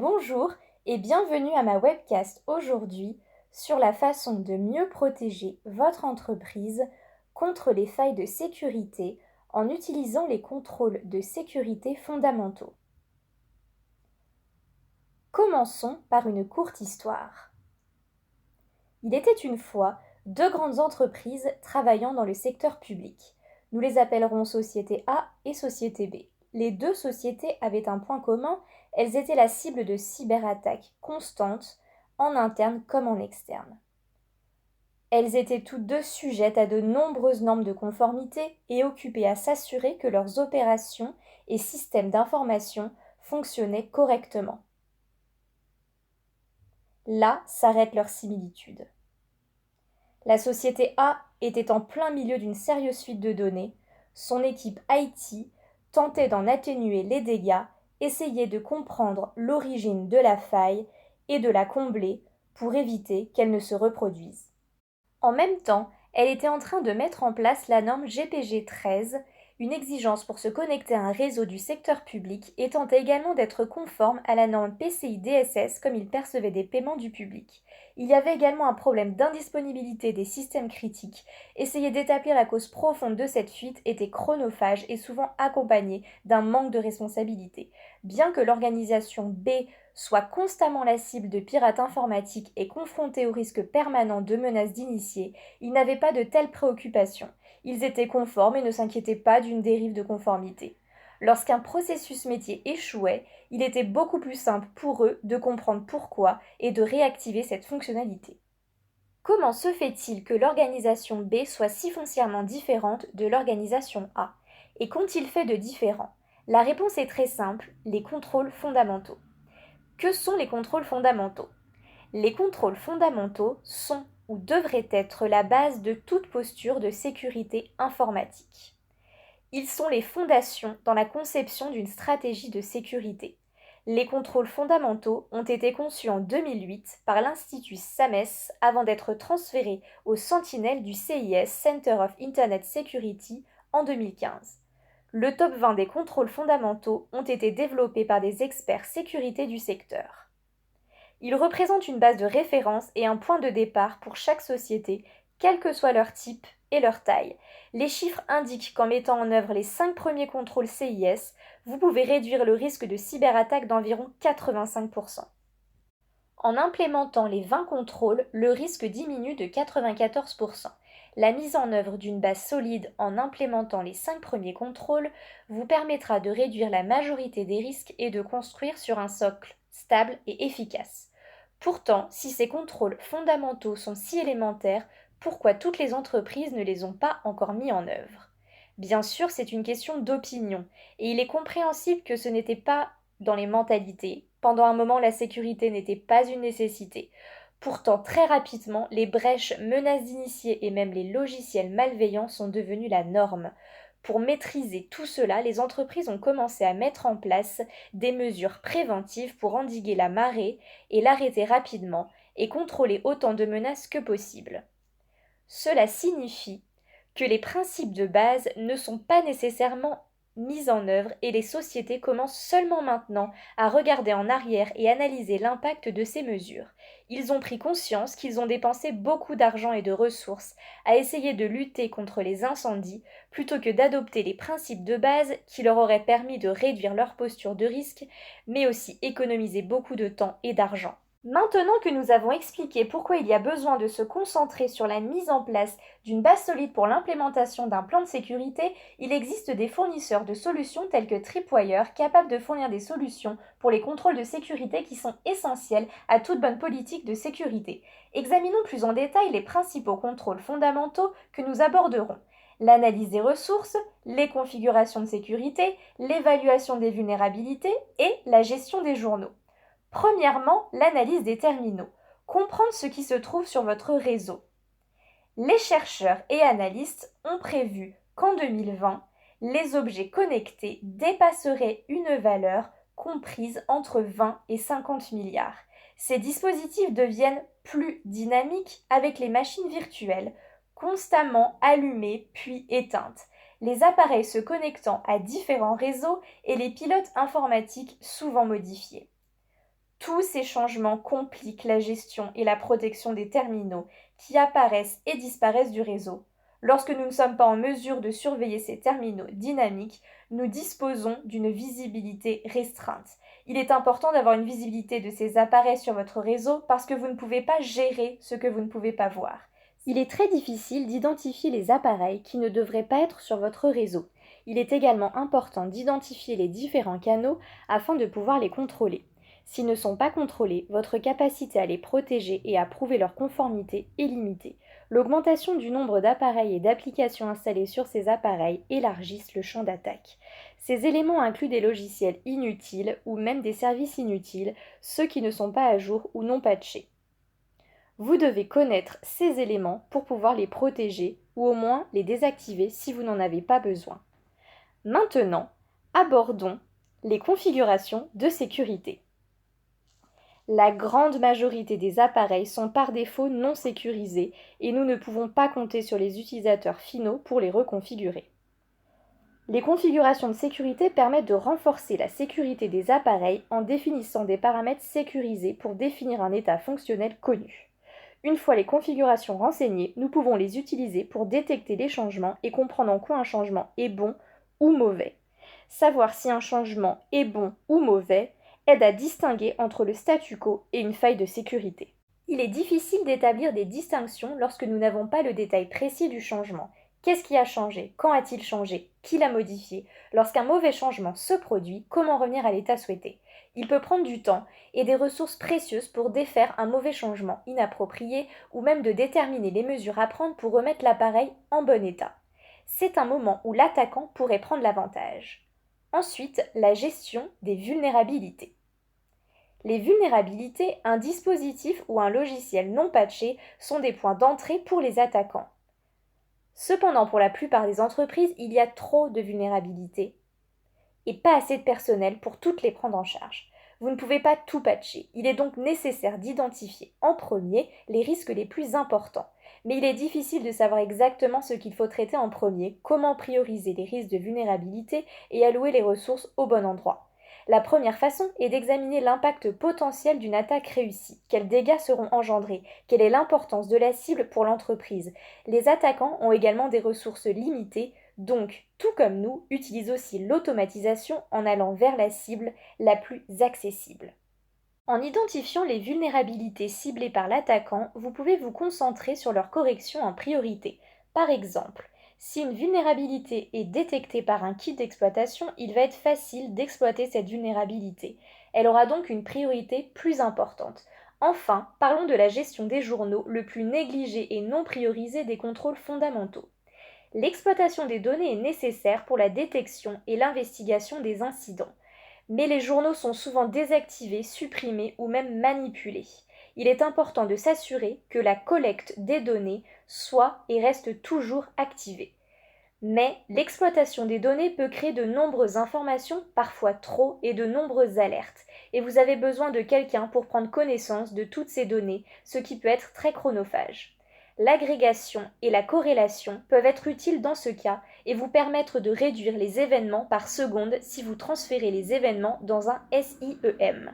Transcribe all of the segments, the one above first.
Bonjour et bienvenue à ma webcast aujourd'hui sur la façon de mieux protéger votre entreprise contre les failles de sécurité en utilisant les contrôles de sécurité fondamentaux. Commençons par une courte histoire. Il était une fois deux grandes entreprises travaillant dans le secteur public. Nous les appellerons Société A et Société B. Les deux sociétés avaient un point commun, elles étaient la cible de cyberattaques constantes, en interne comme en externe. Elles étaient toutes deux sujettes à de nombreuses normes de conformité et occupées à s'assurer que leurs opérations et systèmes d'information fonctionnaient correctement. Là s'arrête leur similitude. La société A était en plein milieu d'une sérieuse fuite de données. Son équipe IT tentait d'en atténuer les dégâts, essayait de comprendre l'origine de la faille et de la combler pour éviter qu'elle ne se reproduise. En même temps, elle était en train de mettre en place la norme GPG 13, une exigence pour se connecter à un réseau du secteur public et tentait également d'être conforme à la norme PCI DSS comme il percevait des paiements du public. Il y avait également un problème d'indisponibilité des systèmes critiques. Essayer d'établir la cause profonde de cette fuite était chronophage et souvent accompagné d'un manque de responsabilité. Bien que l'organisation B soit constamment la cible de pirates informatiques et confrontés au risque permanent de menaces d'initiés, ils n'avaient pas de telles préoccupations. Ils étaient conformes et ne s'inquiétaient pas d'une dérive de conformité. Lorsqu'un processus métier échouait, il était beaucoup plus simple pour eux de comprendre pourquoi et de réactiver cette fonctionnalité. Comment se fait-il que l'organisation B soit si foncièrement différente de l'organisation A? Et qu'ont-ils fait de différent? La réponse est très simple, les contrôles fondamentaux. Que sont les contrôles fondamentaux? Les contrôles fondamentaux sont ou devraient être la base de toute posture de sécurité informatique. Ils sont les fondations dans la conception d'une stratégie de sécurité. Les contrôles fondamentaux ont été conçus en 2008 par l'Institut SAMES avant d'être transférés aux sentinelles du CIS Center of Internet Security en 2015. Le top 20 des contrôles fondamentaux ont été développés par des experts sécurité du secteur. Ils représentent une base de référence et un point de départ pour chaque société, quel que soit leur type et leur taille. Les chiffres indiquent qu'en mettant en œuvre les 5 premiers contrôles CIS, vous pouvez réduire le risque de cyberattaque d'environ 85%. En implémentant les 20 contrôles, le risque diminue de 94%. La mise en œuvre d'une base solide en implémentant les 5 premiers contrôles vous permettra de réduire la majorité des risques et de construire sur un socle stable et efficace. Pourtant, si ces contrôles fondamentaux sont si élémentaires, pourquoi toutes les entreprises ne les ont pas encore mis en œuvre? Bien sûr, c'est une question d'opinion, et il est compréhensible que ce n'était pas dans les mentalités. Pendant un moment, la sécurité n'était pas une nécessité. Pourtant, très rapidement, les brèches, menaces d'initiés et même les logiciels malveillants sont devenus la norme. Pour maîtriser tout cela, les entreprises ont commencé à mettre en place des mesures préventives pour endiguer la marée et l'arrêter rapidement et contrôler autant de menaces que possible. Cela signifie que les principes de base ne sont pas nécessairement mis en œuvre et les sociétés commencent seulement maintenant à regarder en arrière et analyser l'impact de ces mesures. Ils ont pris conscience qu'ils ont dépensé beaucoup d'argent et de ressources à essayer de lutter contre les incendies plutôt que d'adopter les principes de base qui leur auraient permis de réduire leur posture de risque, mais aussi économiser beaucoup de temps et d'argent. Maintenant que nous avons expliqué pourquoi il y a besoin de se concentrer sur la mise en place d'une base solide pour l'implémentation d'un plan de sécurité, il existe des fournisseurs de solutions tels que Tripwire capables de fournir des solutions pour les contrôles de sécurité qui sont essentiels à toute bonne politique de sécurité. Examinons plus en détail les principaux contrôles fondamentaux que nous aborderons. L'analyse des ressources, les configurations de sécurité, l'évaluation des vulnérabilités et la gestion des journaux. Premièrement, l'analyse des terminaux. Comprendre ce qui se trouve sur votre réseau. Les chercheurs et analystes ont prévu qu'en 2020, les objets connectés dépasseraient une valeur comprise entre 20 et 50 milliards. Ces dispositifs deviennent plus dynamiques avec les machines virtuelles, constamment allumées puis éteintes, les appareils se connectant à différents réseaux et les pilotes informatiques souvent modifiés. Tous ces changements compliquent la gestion et la protection des terminaux qui apparaissent et disparaissent du réseau. Lorsque nous ne sommes pas en mesure de surveiller ces terminaux dynamiques, nous disposons d'une visibilité restreinte. Il est important d'avoir une visibilité de ces appareils sur votre réseau parce que vous ne pouvez pas gérer ce que vous ne pouvez pas voir. Il est très difficile d'identifier les appareils qui ne devraient pas être sur votre réseau. Il est également important d'identifier les différents canaux afin de pouvoir les contrôler. S'ils ne sont pas contrôlés, votre capacité à les protéger et à prouver leur conformité est limitée. L'augmentation du nombre d'appareils et d'applications installées sur ces appareils élargissent le champ d'attaque. Ces éléments incluent des logiciels inutiles ou même des services inutiles, ceux qui ne sont pas à jour ou non patchés. Vous devez connaître ces éléments pour pouvoir les protéger ou au moins les désactiver si vous n'en avez pas besoin. Maintenant, abordons les configurations de sécurité. La grande majorité des appareils sont par défaut non sécurisés et nous ne pouvons pas compter sur les utilisateurs finaux pour les reconfigurer. Les configurations de sécurité permettent de renforcer la sécurité des appareils en définissant des paramètres sécurisés pour définir un état fonctionnel connu. Une fois les configurations renseignées, nous pouvons les utiliser pour détecter les changements et comprendre en quoi un changement est bon ou mauvais. Savoir si un changement est bon ou mauvais aide à distinguer entre le statu quo et une faille de sécurité. Il est difficile d'établir des distinctions lorsque nous n'avons pas le détail précis du changement. Qu'est-ce qui a changé? Quand a-t-il changé? Qui l'a modifié? Lorsqu'un mauvais changement se produit, comment revenir à l'état souhaité? Il peut prendre du temps et des ressources précieuses pour défaire un mauvais changement inapproprié ou même de déterminer les mesures à prendre pour remettre l'appareil en bon état. C'est un moment où l'attaquant pourrait prendre l'avantage. Ensuite, la gestion des vulnérabilités. Les vulnérabilités, un dispositif ou un logiciel non patché sont des points d'entrée pour les attaquants. Cependant, pour la plupart des entreprises, il y a trop de vulnérabilités et pas assez de personnel pour toutes les prendre en charge. Vous ne pouvez pas tout patcher. Il est donc nécessaire d'identifier en premier les risques les plus importants. Mais il est difficile de savoir exactement ce qu'il faut traiter en premier, comment prioriser les risques de vulnérabilité et allouer les ressources au bon endroit. La première façon est d'examiner l'impact potentiel d'une attaque réussie. Quels dégâts seront engendrés? Quelle est l'importance de la cible pour l'entreprise? Les attaquants ont également des ressources limitées, donc, tout comme nous, utilisent aussi l'automatisation en allant vers la cible la plus accessible. En identifiant les vulnérabilités ciblées par l'attaquant, vous pouvez vous concentrer sur leur correction en priorité. Par exemple, si une vulnérabilité est détectée par un kit d'exploitation, il va être facile d'exploiter cette vulnérabilité. Elle aura donc une priorité plus importante. Enfin, parlons de la gestion des journaux, le plus négligé et non priorisé des contrôles fondamentaux. L'exploitation des données est nécessaire pour la détection et l'investigation des incidents. Mais les journaux sont souvent désactivés, supprimés ou même manipulés. Il est important de s'assurer que la collecte des données soit et reste toujours activée. Mais l'exploitation des données peut créer de nombreuses informations, parfois trop, et de nombreuses alertes. Et vous avez besoin de quelqu'un pour prendre connaissance de toutes ces données, ce qui peut être très chronophage. L'agrégation et la corrélation peuvent être utiles dans ce cas et vous permettre de réduire les événements par seconde si vous transférez les événements dans un SIEM.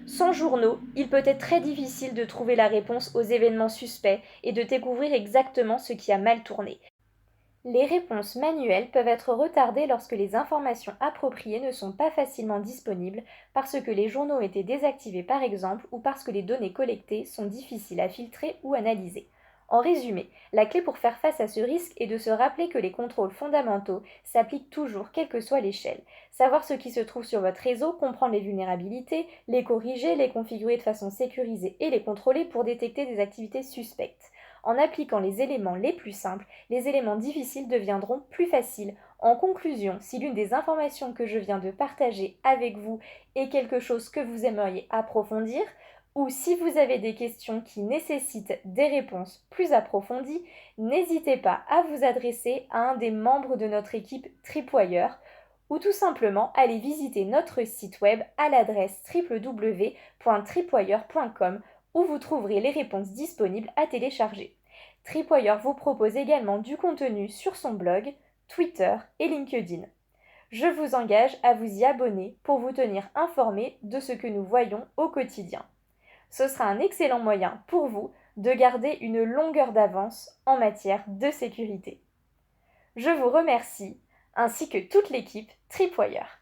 Sans journaux, il peut être très difficile de trouver la réponse aux événements suspects et de découvrir exactement ce qui a mal tourné. Les réponses manuelles peuvent être retardées lorsque les informations appropriées ne sont pas facilement disponibles parce que les journaux ont été désactivés par exemple ou parce que les données collectées sont difficiles à filtrer ou analyser. En résumé, la clé pour faire face à ce risque est de se rappeler que les contrôles fondamentaux s'appliquent toujours quelle que soit l'échelle. Savoir ce qui se trouve sur votre réseau, comprendre les vulnérabilités, les corriger, les configurer de façon sécurisée et les contrôler pour détecter des activités suspectes. En appliquant les éléments les plus simples, les éléments difficiles deviendront plus faciles. En conclusion, si l'une des informations que je viens de partager avec vous est quelque chose que vous aimeriez approfondir, ou si vous avez des questions qui nécessitent des réponses plus approfondies, n'hésitez pas à vous adresser à un des membres de notre équipe Tripwire ou tout simplement aller visiter notre site web à l'adresse www.tripwire.com où vous trouverez les réponses disponibles à télécharger. Tripwire vous propose également du contenu sur son blog, Twitter et LinkedIn. Je vous engage à vous y abonner pour vous tenir informé de ce que nous voyons au quotidien. Ce sera un excellent moyen pour vous de garder une longueur d'avance en matière de sécurité. Je vous remercie, ainsi que toute l'équipe Tripwire.